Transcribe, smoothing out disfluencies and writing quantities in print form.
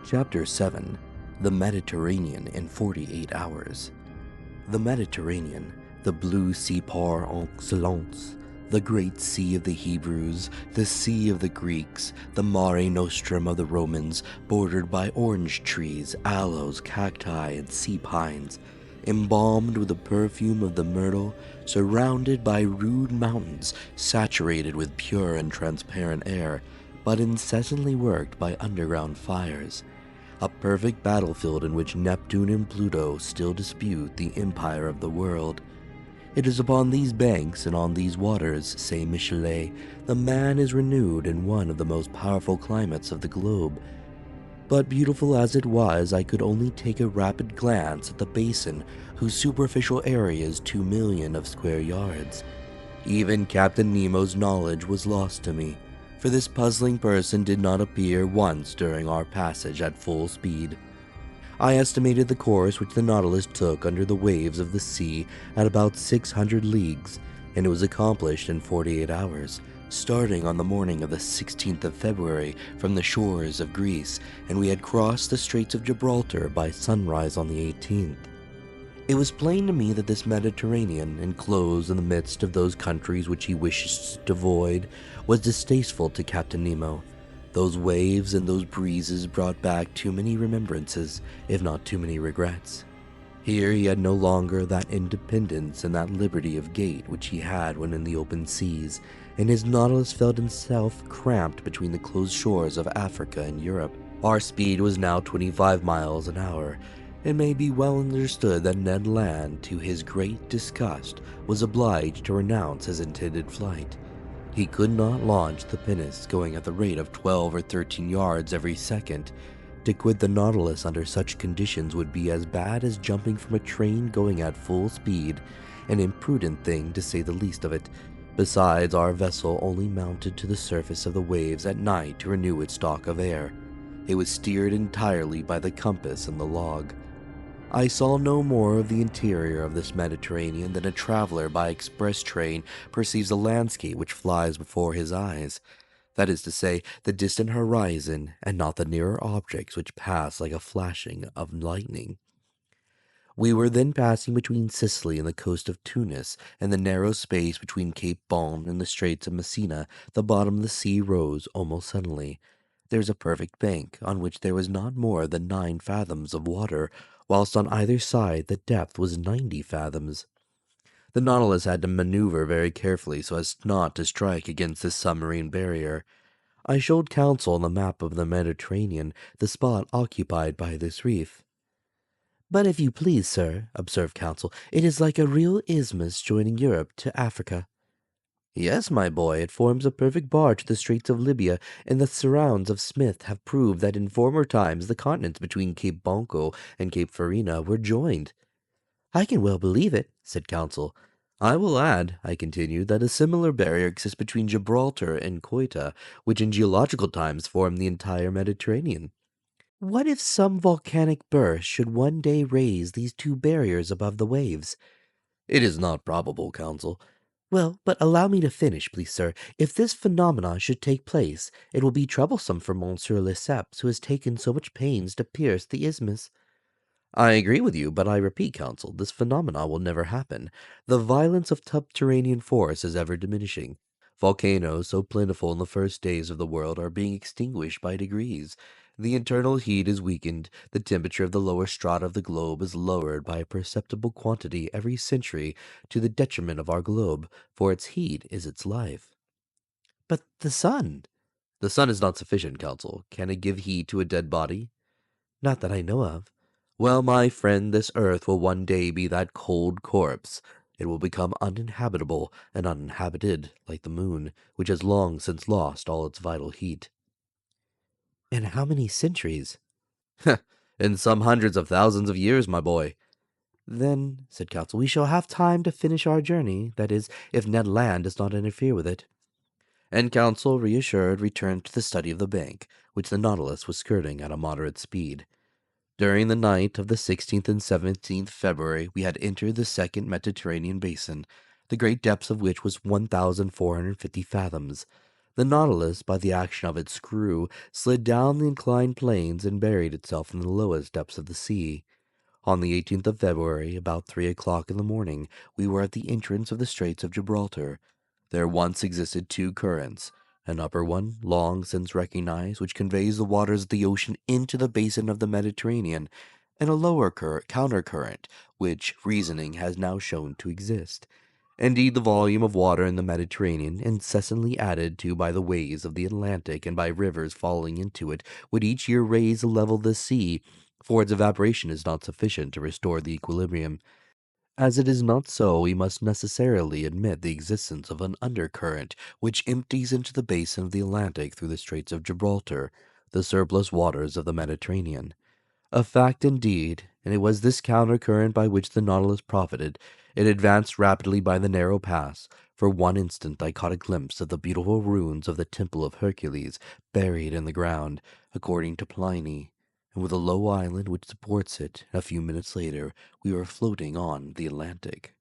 Chapter 7 The Mediterranean in 48 Hours. The Mediterranean, the blue sea par excellence, the great sea of the Hebrews, the sea of the Greeks, the Mare Nostrum of the Romans, bordered by orange trees, aloes, cacti, and sea pines, embalmed with the perfume of the myrtle, surrounded by rude mountains, saturated with pure and transparent air, but incessantly worked by underground fires. A perfect battlefield in which Neptune and Pluto still dispute the empire of the world. It is upon these banks and on these waters, say Michelet, the man is renewed in one of the most powerful climates of the globe. But beautiful as it was, I could only take a rapid glance at the basin, whose superficial area is 2 million of square yards. Even Captain Nemo's knowledge was lost to me, for this puzzling person did not appear once during our passage at full speed. I estimated the course which the Nautilus took under the waves of the sea at about 600 leagues, and it was accomplished in 48 hours, starting on the morning of the 16th of February from the shores of Greece, and we had crossed the Straits of Gibraltar by sunrise on the 18th. It was plain to me that this Mediterranean, enclosed in the midst of those countries which he wishes to avoid, was distasteful to Captain Nemo. Those waves and those breezes brought back too many remembrances, if not too many regrets. Here he had no longer that independence and that liberty of gait which he had when in the open seas, and his Nautilus felt himself cramped between the closed shores of Africa and Europe. Our speed was now 25 miles an hour. It may be well understood that Ned Land, to his great disgust, was obliged to renounce his intended flight. He could not launch the pinnace going at the rate of 12 or 13 yards every second. To quit the Nautilus under such conditions would be as bad as jumping from a train going at full speed, an imprudent thing to say the least of it. Besides, our vessel only mounted to the surface of the waves at night to renew its stock of air. It was steered entirely by the compass and the log. I saw no more of the interior of this Mediterranean than a traveler by express train perceives a landscape which flies before his eyes. That is to say, the distant horizon, and not the nearer objects which pass like a flashing of lightning. We were then passing between Sicily and the coast of Tunis, and the narrow space between Cape Bon and the Straits of Messina. The bottom of the sea rose almost suddenly. There was a perfect bank, on which there was not more than 9 fathoms of water, whilst on either side the depth was 90 fathoms. The Nautilus had to maneuver very carefully so as not to strike against this submarine barrier. I showed Counsel on the map of the Mediterranean the spot occupied by this reef. "But if you please, sir," observed Counsel, "it is like a real isthmus joining Europe to Africa." "Yes, my boy, it forms a perfect bar to the Straits of Libya, and the surrounds of Smith have proved that in former times the continents between Cape Bonco and Cape Farina were joined." "I can well believe it," said Counsel. "I will add," I continued, "that a similar barrier exists between Gibraltar and Ceuta, which in geological times formed the entire Mediterranean." "What if some volcanic burst should one day raise these 2 barriers above the waves?" "It is not probable, Counsel." "Well, but allow me to finish, please, sir. If this phenomenon should take place, it will be troublesome for Monsieur Lesseps, who has taken so much pains to pierce the isthmus." "I agree with you, but I repeat, Counsel, this phenomenon will never happen. The violence of subterranean force is ever diminishing. Volcanoes, so plentiful in the first days of the world, are being extinguished by degrees. The internal heat is weakened. The temperature of the lower strata of the globe is lowered by a perceptible quantity every century, to the detriment of our globe, for its heat is its life." "But the sun?" "The sun is not sufficient, Counsel. Can it give heat to a dead body?" "Not that I know of." "Well, my friend, this earth will one day be that cold corpse. It will become uninhabitable and uninhabited, like the moon, which has long since lost all its vital heat." "In how many centuries?" "In some hundreds of thousands of years, my boy." "Then," said Counsel, "we shall have time to finish our journey, that is, if Ned Land does not interfere with it." And Counsel, reassured, returned to the study of the bank, which the Nautilus was skirting at a moderate speed. During the night of the 16th and 17th February we had entered the second Mediterranean basin, the great depth of which was 1,450 fathoms. The Nautilus, by the action of its screw, slid down the inclined planes and buried itself in the lowest depths of the sea. On the 18th of February, about 3 o'clock in the morning, we were at the entrance of the Straits of Gibraltar. There once existed two currents, an upper one, long since recognized, which conveys the waters of the ocean into the basin of the Mediterranean, and a lower countercurrent, which reasoning has now shown to exist. Indeed, the volume of water in the Mediterranean, incessantly added to by the waves of the Atlantic and by rivers falling into it, would each year raise the level of the sea, for its evaporation is not sufficient to restore the equilibrium. As it is not so, we must necessarily admit the existence of an undercurrent, which empties into the basin of the Atlantic through the Straits of Gibraltar, the surplus waters of the Mediterranean. A fact indeed, and it was this countercurrent by which the Nautilus profited. It advanced rapidly by the narrow pass. For one instant I caught a glimpse of the beautiful ruins of the Temple of Hercules, buried in the ground, according to Pliny, and with a low island which supports it. A few minutes later we were floating on the Atlantic.